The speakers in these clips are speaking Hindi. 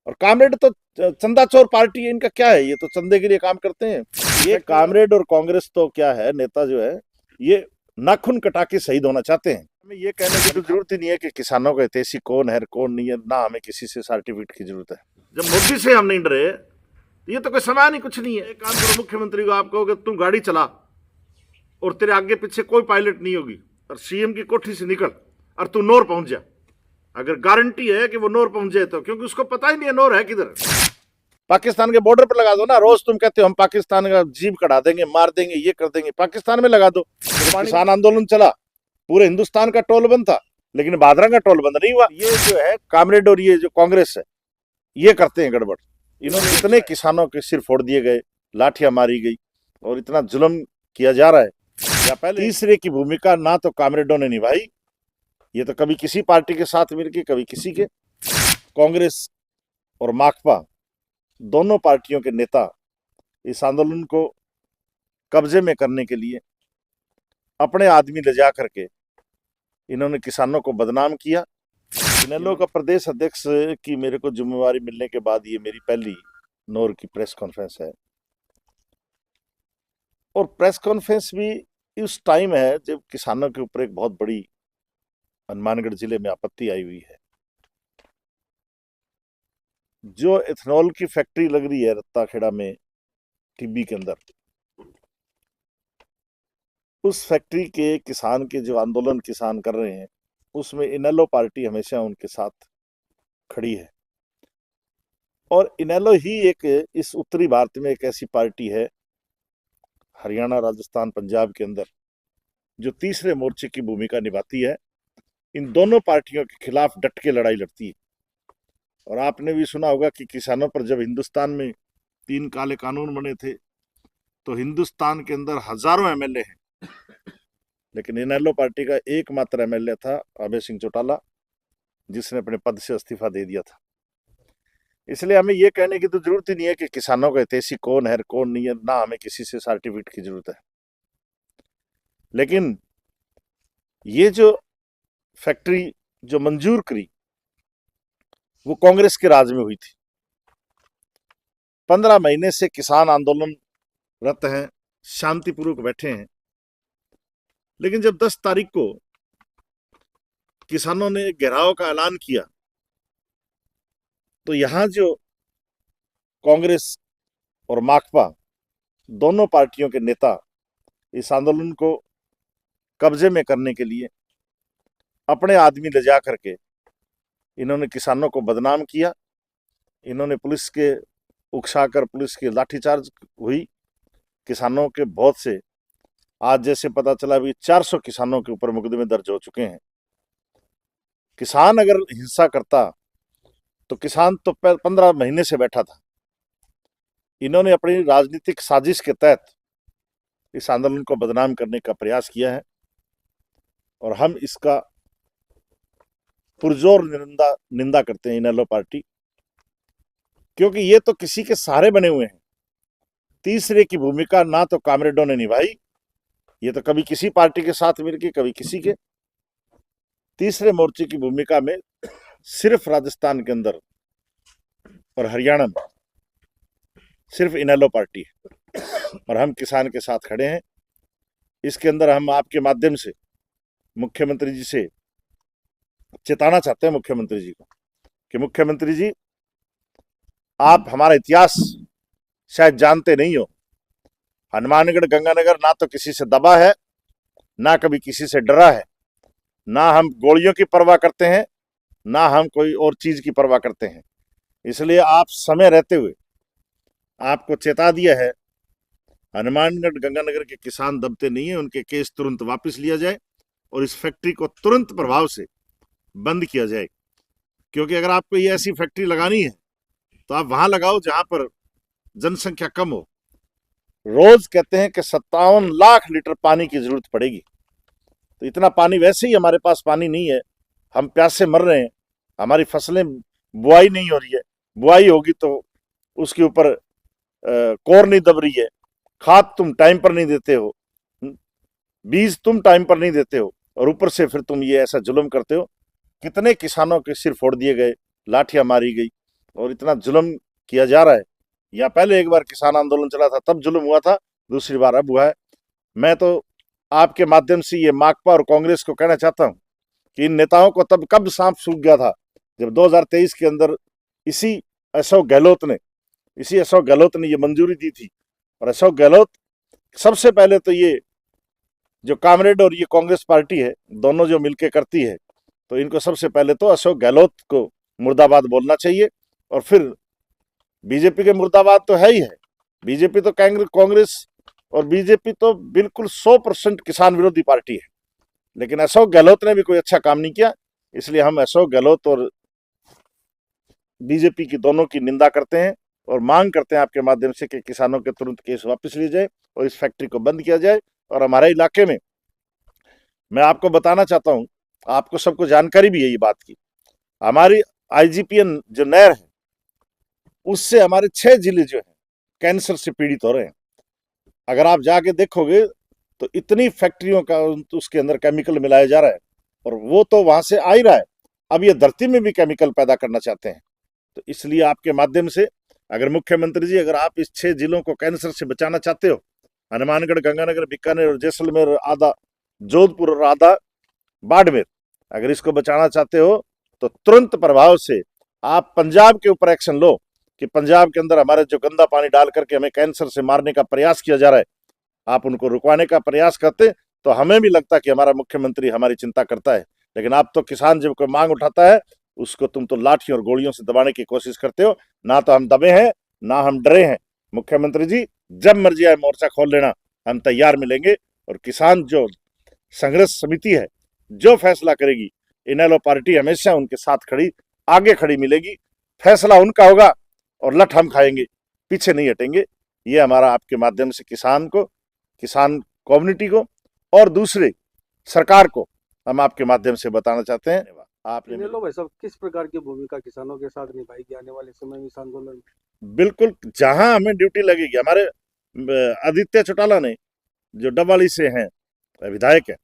और कामरेड तो चंदा चोर पार्टी है, इनका क्या है, ये तो चंदे के लिए काम करते हैं। ये कामरेड और कांग्रेस तो क्या है, नेता जो है ये नाखून कटा के शहीद होना चाहते हैं। हमें ये कहने की तो जरूरत ही नहीं है कि किसानों का हितैषी कौन है कौन नहीं है, ना हमें किसी से सर्टिफिकेट की जरूरत है। जब मोदी से हम नहीं डरे तो ये तो कोई समान ही कुछ नहीं है। एक काम करो, मुख्यमंत्री को आप कहोगे तू गाड़ी चला और तेरे आगे पीछे कोई पायलट नहीं होगी और सीएम की कोठी से निकल और तू नौर पहुंच जा, अगर गारंटी है कि वो नौर पहुंच जाए तो, क्योंकि उसको पता ही नहीं है नौर है किधर। पाकिस्तान के बॉर्डर पर लगा दो ना, रोज तुम कहते हो हम पाकिस्तान का जीप कढ़ा देंगे, मार देंगे, ये कर देंगे, पाकिस्तान में लगा दो। किसान आंदोलन चला, पूरे हिंदुस्तान का टोल बंद था, लेकिन भादरा का टोल बंद नहीं हुआ। ये जो है कामरेड और ये जो कांग्रेस है ये करते हैं गड़बड़। इन्होंने इतने किसानों के सिर फोड़ दिए गए, लाठियां मारी गई और इतना जुल्म किया जा रहा है। या पहले तीसरे की भूमिका ना तो कामरेडों ने निभाई, ये तो कभी किसी पार्टी के साथ मिलकर कभी किसी के। कांग्रेस और माकपा दोनों पार्टियों के नेता इस आंदोलन को कब्जे में करने के लिए अपने आदमी ले जा करके इन्होंने किसानों को बदनाम किया। इनेलो का प्रदेश अध्यक्ष की मेरे को जिम्मेवारी मिलने के बाद ये मेरी पहली नौर की प्रेस कॉन्फ्रेंस है, और प्रेस कॉन्फ्रेंस भी उस टाइम है जब किसानों के ऊपर एक बहुत बड़ी हनुमानगढ़ जिले में आपत्ति आई हुई है। जो इथेनॉल की फैक्ट्री लग रही है रत्ताखेड़ा में टिब्बी के अंदर, उस फैक्ट्री के किसान के जो आंदोलन किसान कर रहे हैं उसमें इनेलो पार्टी हमेशा उनके साथ खड़ी है। और इनेलो ही एक इस उत्तरी भारत में एक ऐसी पार्टी है, हरियाणा राजस्थान पंजाब के अंदर, जो तीसरे मोर्चे की भूमिका निभाती है, इन दोनों पार्टियों के खिलाफ डट के लड़ाई लड़ती है। और आपने भी सुना होगा कि किसानों पर जब हिंदुस्तान में 3 काले कानून बने थे तो हिंदुस्तान के अंदर हजारों एमएलए हैं, लेकिन इनेलो पार्टी का एकमात्र एमएलए था अभय सिंह चौटाला, जिसने अपने पद से इस्तीफा दे दिया था। इसलिए हमें यह कहने की तो जरूरत ही नहीं है कि किसानों का हितैषी कौन है कौन नहीं है, ना हमें किसी से सर्टिफिकेट की जरूरत है। लेकिन ये जो फैक्ट्री जो मंजूर करी वो कांग्रेस के राज में हुई थी। 15 महीने से किसान आंदोलनरत हैं, शांतिपूर्वक बैठे हैं, लेकिन जब 10 तारीख को किसानों ने घेराव का ऐलान किया तो यहां जो कांग्रेस और माकपा दोनों पार्टियों के नेता इस आंदोलन को कब्जे में करने के लिए अपने आदमी ले जा करके इन्होंने किसानों को बदनाम किया। इन्होंने पुलिस के उकसाकर पुलिस की लाठीचार्ज हुई, किसानों के बहुत से, आज जैसे पता चला भी 400 किसानों के ऊपर मुकदमे दर्ज हो चुके हैं। किसान अगर हिंसा करता तो किसान तो 15 महीने से बैठा था। इन्होंने अपनी राजनीतिक साजिश के तहत इस आंदोलन को बदनाम करने का प्रयास किया है और हम इसका पुरजोर निंदा करते हैं इनेलो पार्टी, क्योंकि ये तो किसी के सहारे बने हुए हैं। तीसरे की भूमिका ना तो कामरेडों ने निभाई, ये तो कभी किसी पार्टी के साथ मिलकर कभी किसी के। तीसरे मोर्चे की भूमिका में सिर्फ राजस्थान के अंदर और हरियाणा में सिर्फ इनेलो पार्टी है और हम किसान के साथ खड़े हैं। इसके अंदर हम आपके माध्यम से मुख्यमंत्री जी से चेताना चाहते हैं, मुख्यमंत्री जी को, कि मुख्यमंत्री जी आप हमारा इतिहास शायद जानते नहीं हो। हनुमानगढ़ गंगानगर ना तो किसी से दबा है, ना कभी किसी से डरा है, ना हम गोलियों की परवाह करते हैं, ना हम कोई और चीज की परवाह करते हैं। इसलिए आप समय रहते हुए आपको चेता दिया है, हनुमानगढ़ गंगानगर के किसान दबते नहीं है, उनके केस तुरंत वापस लिया जाए और इस फैक्ट्री को तुरंत प्रभाव से बंद किया जाए। क्योंकि अगर आपको ये ऐसी फैक्ट्री लगानी है तो आप वहां लगाओ जहां पर जनसंख्या कम हो। रोज कहते हैं कि 57 लाख लीटर पानी की जरूरत पड़ेगी, तो इतना पानी वैसे ही हमारे पास पानी नहीं है, हम प्यास से मर रहे हैं, हमारी फसलें बुआई नहीं हो रही है, बुआई होगी तो उसके ऊपर कोर नहीं दब रही है, खाद तुम टाइम पर नहीं देते हो, बीज तुम टाइम पर नहीं देते हो, और ऊपर से फिर तुम ये ऐसा जुल्म करते हो। कितने किसानों के सिर फोड़ दिए गए, लाठियां मारी गई, और इतना जुल्म किया जा रहा है। या पहले एक बार किसान आंदोलन चला था तब जुल्म हुआ था, दूसरी बार अब हुआ है। मैं तो आपके माध्यम से ये माकपा और कांग्रेस को कहना चाहता हूं कि इन नेताओं को तब कब सांप सूख गया था, जब 2023 के अंदर इसी अशोक गहलोत ने ये मंजूरी दी थी। और अशोक गहलोत सबसे पहले तो ये जो कामरेड और ये कांग्रेस पार्टी है, दोनों जो मिलके करती है, तो इनको सबसे पहले तो अशोक गहलोत को मुर्दाबाद बोलना चाहिए। और फिर बीजेपी के मुर्दाबाद तो है ही है। बीजेपी तो कांग्रेस और बीजेपी तो बिल्कुल 100% किसान विरोधी पार्टी है, लेकिन अशोक गहलोत ने भी कोई अच्छा काम नहीं किया। इसलिए हम अशोक गहलोत और बीजेपी की दोनों की निंदा करते हैं और मांग करते हैं आपके माध्यम से कि किसानों के तुरंत केस वापस लिए जाए और इस फैक्ट्री को बंद किया जाए। और हमारे इलाके में मैं आपको बताना चाहता हूं, आपको सबको जानकारी भी है ये बात की, हमारी आईजीपीएन जो नहर है उससे हमारे 6 जिले जो है कैंसर से पीड़ित हो रहे हैं। अगर आप जाके देखोगे तो इतनी फैक्ट्रियों का उसके अंदर केमिकल मिलाया जा रहा है, और वो तो वहां से आ ही रहा है, अब ये धरती में भी केमिकल पैदा करना चाहते हैं। तो इसलिए आपके माध्यम से अगर मुख्यमंत्री जी, अगर आप इस 6 जिलों को कैंसर से बचाना चाहते हो, हनुमानगढ़, गंगानगर, बीकानेर और जैसलमेर, आधा जोधपुर और आधा बाड़मेर, अगर इसको बचाना चाहते हो तो तुरंत प्रभाव से आप पंजाब के ऊपर एक्शन लो कि पंजाब के अंदर हमारे जो गंदा पानी डाल करके हमें कैंसर से मारने का प्रयास किया जा रहा है, आप उनको रुकवाने का प्रयास करते तो हमें भी लगता कि हमारा मुख्यमंत्री हमारी चिंता करता है। लेकिन आप तो किसान जब कोई मांग उठाता है उसको तुम तो लाठियों और गोलियों से दबाने की कोशिश करते हो। ना तो हम दबे हैं, ना हम डरे हैं। मुख्यमंत्री जी, जब मर्जी आए मोर्चा खोल लेना, हम तैयार मिलेंगे। और किसान जो संघर्ष समिति है जो फैसला करेगी, इनेलो पार्टी हमेशा उनके साथ खड़ी, आगे खड़ी मिलेगी। फैसला उनका होगा और लठ हम खाएंगे, पीछे नहीं हटेंगे। ये हमारा आपके माध्यम से किसान को, किसान कम्युनिटी को और दूसरे सरकार को हम आपके माध्यम से बताना चाहते हैं। आपने इनेलो भाई साहब किस प्रकार की भूमिका किसानों के साथ निभाएगी आने वाले समय में इस आंदोलन में? बिल्कुल, जहां हमें ड्यूटी लगेगी, हमारे आदित्य चौटाला ने जो डबवाली से हैं विधायक है,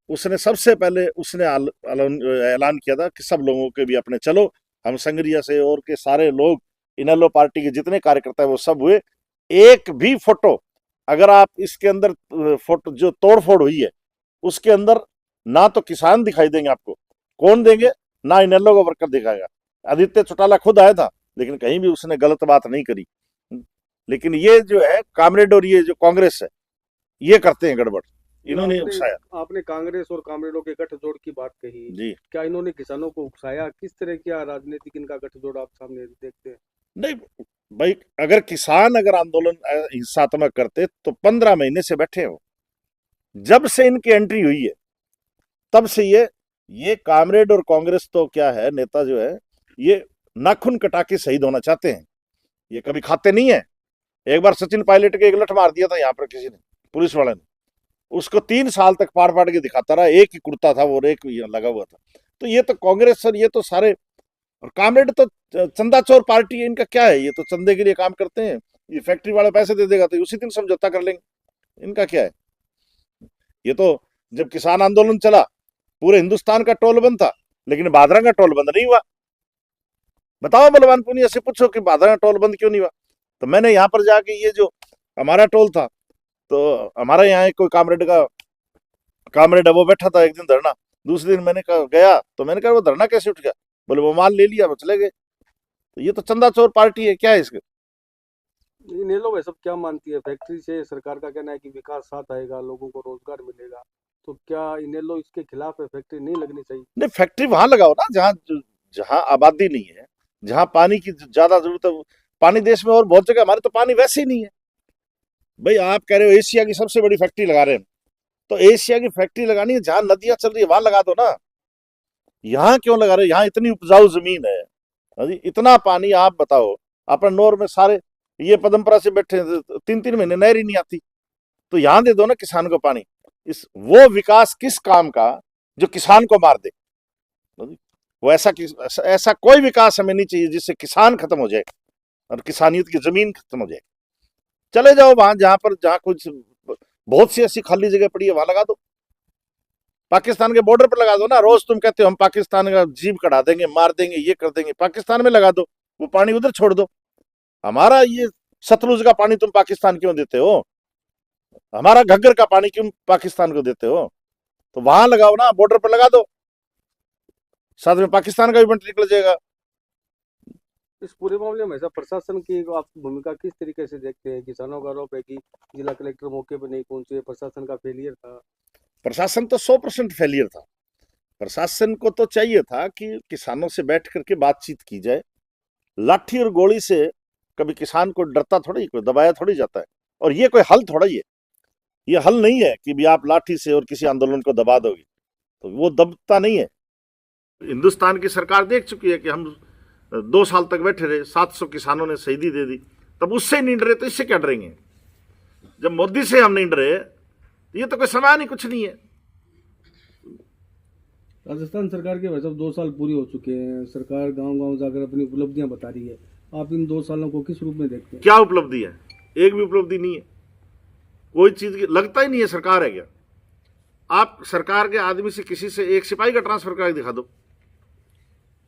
उसने सबसे पहले उसने ऐलान किया था कि सब लोगों के भी अपने चलो, हम संगरिया से और के सारे लोग, इनेलो पार्टी के जितने कार्यकर्ता है वो सब हुए। एक भी फोटो अगर आप इसके अंदर फोटो जो तोड़फोड़ हुई है उसके अंदर ना तो किसान दिखाई देंगे आपको, कौन देंगे, ना इनेलो का वर्कर दिखाएगा। आदित्य चौटाला खुद आया था लेकिन कहीं भी उसने गलत बात नहीं करी। लेकिन ये जो है कामरेड और ये जो कांग्रेस है ये करते हैं गड़बड़, जो इन्होंने आपने उकसाया। आपने कांग्रेस और कामरेडों के गठजोड़ की बात कही, जी क्या इन्होंने किसानों को उकसाया? किस तरह का राजनीतिक इनका गठजोड़ आप सामने देखते हैं? नहीं भाई, अगर किसान अगर आंदोलन हिंसात्मक करते तो 15 महीने से बैठे हो। जब से इनकी एंट्री हुई है तब से ये कामरेड और कांग्रेस तो क्या है, नेता जो है ये नाखून कटा के शहीद होना चाहते हैं। ये कभी खाते नहीं है। एक बार सचिन पायलट के एक लठ मार दिया था यहाँ पर किसी ने, पुलिस वाले ने, उसको 3 साल तक फाड़ फाड़ के दिखाता रहा। एक ही कुर्ता था वो, एक लगा हुआ था। तो ये तो कांग्रेस और ये तो सारे, और कामरेड तो चंदा चोर पार्टी है। इनका क्या है, ये तो चंदे के लिए काम करते हैं। ये फैक्ट्री वाले पैसे दे देगा तो उसी दिन समझौता कर लेंगे। इनका क्या है। ये तो जब किसान आंदोलन चला पूरे हिंदुस्तान का टोल बंद था, लेकिन भादरा का टोल बंद नहीं हुआ। बताओ बलवान पुनिया से पूछो कि भादरा का टोल बंद क्यों नहीं हुआ। तो मैंने यहाँ पर जाके, ये जो हमारा टोल था, तो हमारा यहाँ एक कोई कामरेड है, वो बैठा था एक दिन धरना। दूसरे दिन मैंने कहा गया तो मैंने कहा वो धरना कैसे उठ गया? बोले वो माल ले लिया, वो चले गए। तो ये तो चंदा चोर पार्टी है, क्या है इसके। इनेलो भाई साहब क्या मानती है? फैक्ट्री से सरकार का कहना है कि विकास साथ आएगा, लोगों को रोजगार मिलेगा, तो क्या इनेलो इसके खिलाफ है? फैक्ट्री नहीं लगनी चाहिए? नहीं, फैक्ट्री वहां लगाओ ना जहाँ जहाँ आबादी नहीं है, जहाँ पानी की ज्यादा जरूरत है। पानी देश में और बहुत जगह, हमारे तो पानी वैसे ही नहीं है। भाई आप कह रहे हो एशिया की सबसे बड़ी फैक्ट्री लगा रहे हैं, तो एशिया की फैक्ट्री लगानी है, जहां नदियां चल रही है वहां लगा दो ना। यहाँ क्यों लगा रहे हो? यहाँ इतनी उपजाऊ जमीन है, अरे इतना पानी। आप बताओ, अपने नौर में सारे ये पदमपुरा से बैठे 3-3 महीने नहर ही नहीं आती, तो यहाँ दे दो ना किसान को पानी। इस वो विकास किस काम का जो किसान को मार दे। वो ऐसा कोई विकास हमें नहीं चाहिए जिससे किसान खत्म हो जाए और किसानियत की जमीन खत्म हो जाए। चले जाओ वहां जहां कुछ बहुत सी ऐसी खाली जगह पड़ी है, वहां लगा दो। पाकिस्तान के बॉर्डर पर लगा दो ना। रोज तुम कहते हो हम पाकिस्तान का जीव कढ़ा देंगे, मार देंगे, ये कर देंगे, पाकिस्तान में लगा दो। वो पानी उधर छोड़ दो। हमारा ये सतलुज का पानी तुम पाकिस्तान क्यों देते हो? हमारा घग्गर का पानी क्यों पाकिस्तान को देते हो? तो वहां लगाओ ना, बॉर्डर पर लगा दो, साथ में पाकिस्तान का भी बंट निकल जाएगा। इस पूरे मामले में ऐसा प्रशासन की आप भूमिका किस तरीके से देखते हैं? किसानों का आरोप है कि जिला कलेक्टर मौके पर नहीं पहुंचे, प्रशासन का फेलियर था। प्रशासन तो 100% फेलियर था। प्रशासन को तो चाहिए था कि किसानों से बैठ करके बातचीत की जाए। लाठी और गोली से कभी किसान को डरता थोड़ी, कोई दबाया थोड़ी जाता है। और ये कोई हल थोड़ा ही है, ये हल नहीं है कि भी आप लाठी से और किसी आंदोलन को दबा दोगे, तो वो दबता नहीं है। हिंदुस्तान की सरकार देख चुकी है कि हम 2 साल तक बैठे रहे, 700 किसानों ने शहीदी दे दी, तब उससे नहीं डरे तो इससे क्या डरेंगे? जब मोदी से हम नहीं डरे, ये तो कोई समान ही कुछ नहीं है। राजस्थान सरकार के वैसे 2 साल पूरे हो चुके हैं, सरकार गांव-गांव जाकर अपनी उपलब्धियां बता रही है। आप इन 2 सालों को किस रूप में देखते हैं? क्या उपलब्धि है? एक भी उपलब्धि नहीं है, कोई चीज की लगता ही नहीं है सरकार है क्या। आप सरकार के आदमी से किसी से एक सिपाही का ट्रांसफर करके दिखा दो।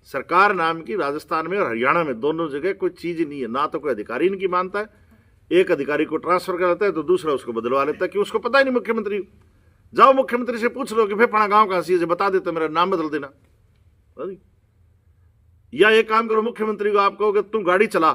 सरकार नाम की राजस्थान में और हरियाणा में दोनों जगह कोई चीज नहीं है, ना तो कोई अधिकारी इनकी मानता है। एक अधिकारी को ट्रांसफर कर लेता है तो दूसरा उसको बदलवा लेता है, कि उसको पता ही नहीं मुख्यमंत्री। जाओ मुख्यमंत्री से पूछ लो कि फेफाना गांव कहां से, बता देते मेरा नाम बदल देना। या एक काम करो, मुख्यमंत्री को आप कहो कि तू गाड़ी चला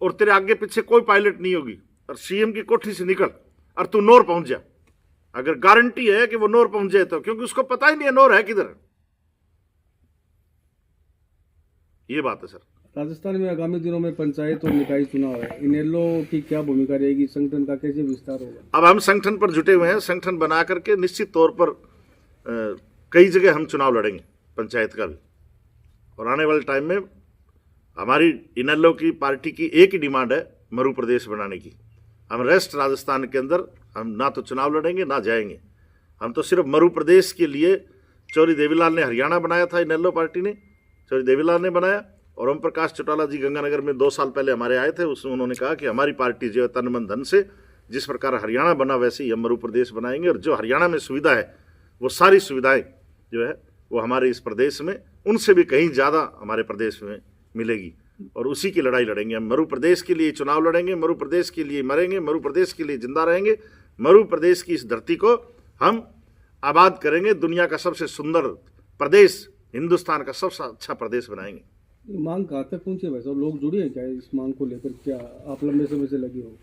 और तेरे आगे पीछे कोई पायलट नहीं होगी, और सीएम की कोठी से निकल और तू नौर पहुंच जा। अगर गारंटी है कि वो नौर पहुंच जाए तो, क्योंकि उसको पता ही नहीं है नौर है किधर। ये बात है सर। राजस्थान में आगामी दिनों में पंचायत और निकाय चुनाव है, इनेलो की क्या भूमिका रहेगी? संगठन का कैसे विस्तार होगा? अब हम संगठन पर जुटे हुए हैं, संगठन बना करके निश्चित तौर पर कई जगह हम चुनाव लड़ेंगे, पंचायत का भी। और आने वाले टाइम में हमारी इनेलो की पार्टी की एक ही डिमांड है, मरु प्रदेश बनाने की। हम रेस्ट राजस्थान के अंदर हम ना तो चुनाव लड़ेंगे ना जाएंगे। हम तो सिर्फ मरु प्रदेश के लिए, चौधरी देवीलाल ने हरियाणा बनाया था, इनेलो पार्टी ने, चौधरी देवीलाल ने बनाया। और ओम प्रकाश चौटाला जी गंगानगर में 2 साल पहले हमारे आए थे, उसमें उन्होंने कहा कि हमारी पार्टी जो है तन मन धन से, जिस प्रकार हरियाणा बना वैसे ही हम मरु प्रदेश बनाएंगे। और जो हरियाणा में सुविधा है वो सारी सुविधाएं जो है वो हमारे इस प्रदेश में उनसे भी कहीं ज़्यादा हमारे प्रदेश में मिलेगी। और उसी की लड़ाई लड़ेंगे हम। मरु प्रदेश के लिए चुनाव लड़ेंगे, मरु प्रदेश के लिए मरेंगे, मरु प्रदेश के लिए जिंदा रहेंगे। मरु प्रदेश की इस धरती को हम आबाद करेंगे, दुनिया का सबसे सुंदर प्रदेश, हिंदुस्तान का सबसे अच्छा प्रदेश बनाएंगे। मांग कहाँ तक पहुंची है? वैसे लोग जुड़े हैं क्या इस मांग को लेकर? क्या आप लंबे समय से लगे हो?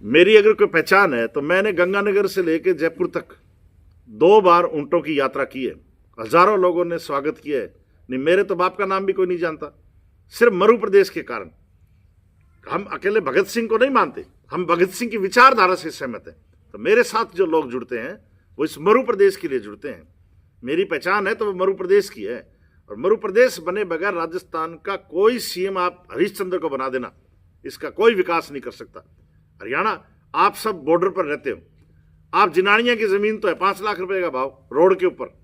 मेरी अगर कोई पहचान है तो मैंने गंगानगर से लेकर जयपुर तक 2 बार ऊंटों की यात्रा की है, हजारों लोगों ने स्वागत किया है। नहीं, मेरे तो बाप का नाम भी कोई नहीं जानता, सिर्फ मरु प्रदेश के कारण। हम अकेले भगत सिंह को नहीं मानते, हम भगत सिंह की विचारधारा से सहमत हैं। तो मेरे साथ जो लोग जुड़ते हैं वो इस मरु प्रदेश के लिए जुड़ते हैं। मेरी पहचान है तो वो मरु प्रदेश की है। और मरु प्रदेश बने बगैर राजस्थान का कोई सीएम आप हरीशचंद्र को बना देना, इसका कोई विकास नहीं कर सकता। हरियाणा, आप सब बॉर्डर पर रहते हो, आप जिनानिया की जमीन तो है 5 लाख रुपए का भाव रोड के ऊपर,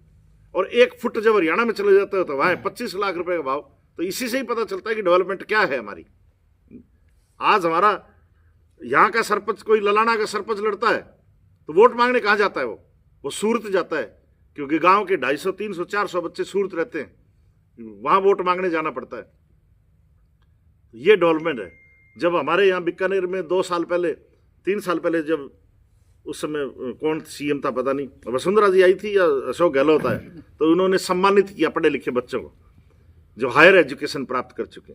और 1 फुट जब हरियाणा में चले जाते हो तो वहां 25 लाख रुपए का भाव। तो इसी से ही पता चलता है कि डेवलपमेंट क्या है हमारी। आज हमारा यहाँ का सरपंच कोई ललाना का सरपंच लड़ता है तो वोट मांगने कहाँ जाता है? वो सूरत जाता है, क्योंकि गांव के 250, 300, 400 बच्चे सूरत रहते हैं, वहां वोट मांगने जाना पड़ता है। ये डेवलपमेंट है। जब हमारे यहाँ बीकानेर में 2 साल पहले, 3 साल पहले, जब उस समय कौन सीएम था पता नहीं, वसुंधरा जी आई थी या अशोक गहलोत आए, तो उन्होंने सम्मानित किया पढ़े लिखे बच्चों को जो हायर एजुकेशन प्राप्त कर चुके।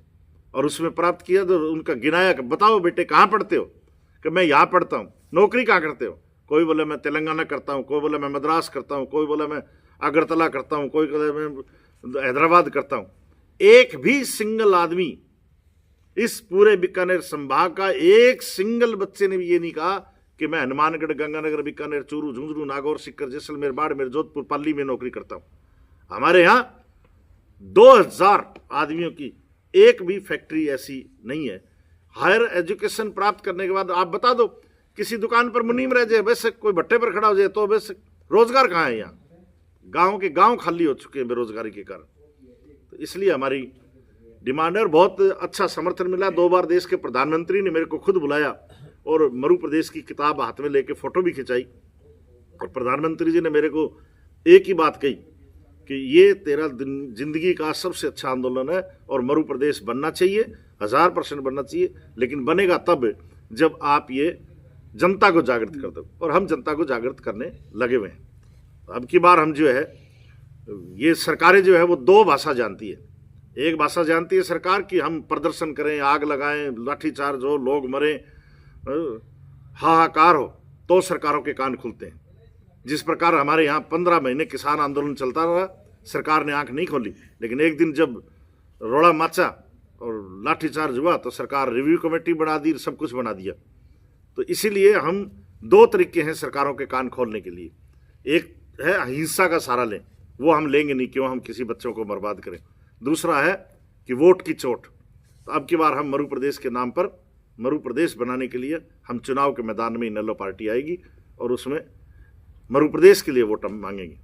और उसमें प्राप्त किया तो उनका गिनाया कि बताओ बेटे कहाँ पढ़ते हो? कि मैं यहाँ पढ़ता हूँ। नौकरी कहाँ करते हो? कोई बोले मैं तेलंगाना करता हूँ, कोई बोले मैं मद्रास करता हूँ, कोई बोले मैं अगरतला करता हूँ, कोई बोले मैं हैदराबाद करता हूँ। एक भी सिंगल आदमी इस पूरे बीकानेर संभाग का एक सिंगल बच्चे ने भी ये नहीं कहा कि मैं हनुमानगढ़, गंगानगर, बीकानेर, चूरू, झुंझुनू, नागौर, सीकर, जैसलमेर, बाड़मेर, जोधपुर, पाली में नौकरी करता हूँ। हमारे यहाँ 2000 आदमियों की एक भी फैक्ट्री ऐसी नहीं है। हायर एजुकेशन प्राप्त करने के बाद आप बता दो, किसी दुकान पर मुनीम रह जाए, बेशक कोई भट्टे पर खड़ा हो जाए, तो बेशक रोजगार कहाँ है? यहाँ गांव के गांव खाली हो चुके हैं बेरोजगारी के कारण। तो इसलिए हमारी डिमांड है, और बहुत अच्छा समर्थन मिला। 2 बार देश के प्रधानमंत्री ने मेरे को खुद बुलाया और मरु प्रदेश की किताब हाथ में लेके फोटो भी खिंचाई। और प्रधानमंत्री जी ने मेरे को एक ही बात कही कि ये तेरा जिंदगी का सबसे अच्छा आंदोलन है और मरु प्रदेश बनना चाहिए, 1000% बनना चाहिए, लेकिन बनेगा तब जब आप ये जनता को जागृत कर दो, और हम जनता को जागृत करने लगे हुए हैं। अब की बार हम जो है, ये सरकारें जो है वो दो भाषा जानती है। एक भाषा जानती है सरकार कि हम प्रदर्शन करें, आग लगाएं, लाठीचार्ज हो, लोग मरें, हाहाकार हो, तो सरकारों के कान खुलते हैं। जिस प्रकार हमारे यहाँ 15 महीने किसान आंदोलन चलता रहा, सरकार ने आंख नहीं खोली, लेकिन एक दिन जब रोड़ा माचा और लाठीचार्ज हुआ तो सरकार रिव्यू कमेटी बना दी, सब कुछ बना दिया। तो इसीलिए हम दो तरीके हैं सरकारों के कान खोलने के लिए। एक है हिंसा का सहारा लें, वो हम लेंगे नहीं, क्यों हम किसी बच्चों को बर्बाद करें। दूसरा है कि वोट की चोट। तो अब की बार हम मरु प्रदेश के नाम पर, मरु प्रदेश बनाने के लिए हम चुनाव के मैदान में इनेलो पार्टी आएगी और उसमें मरु प्रदेश के लिए वोट हम मांगेंगे।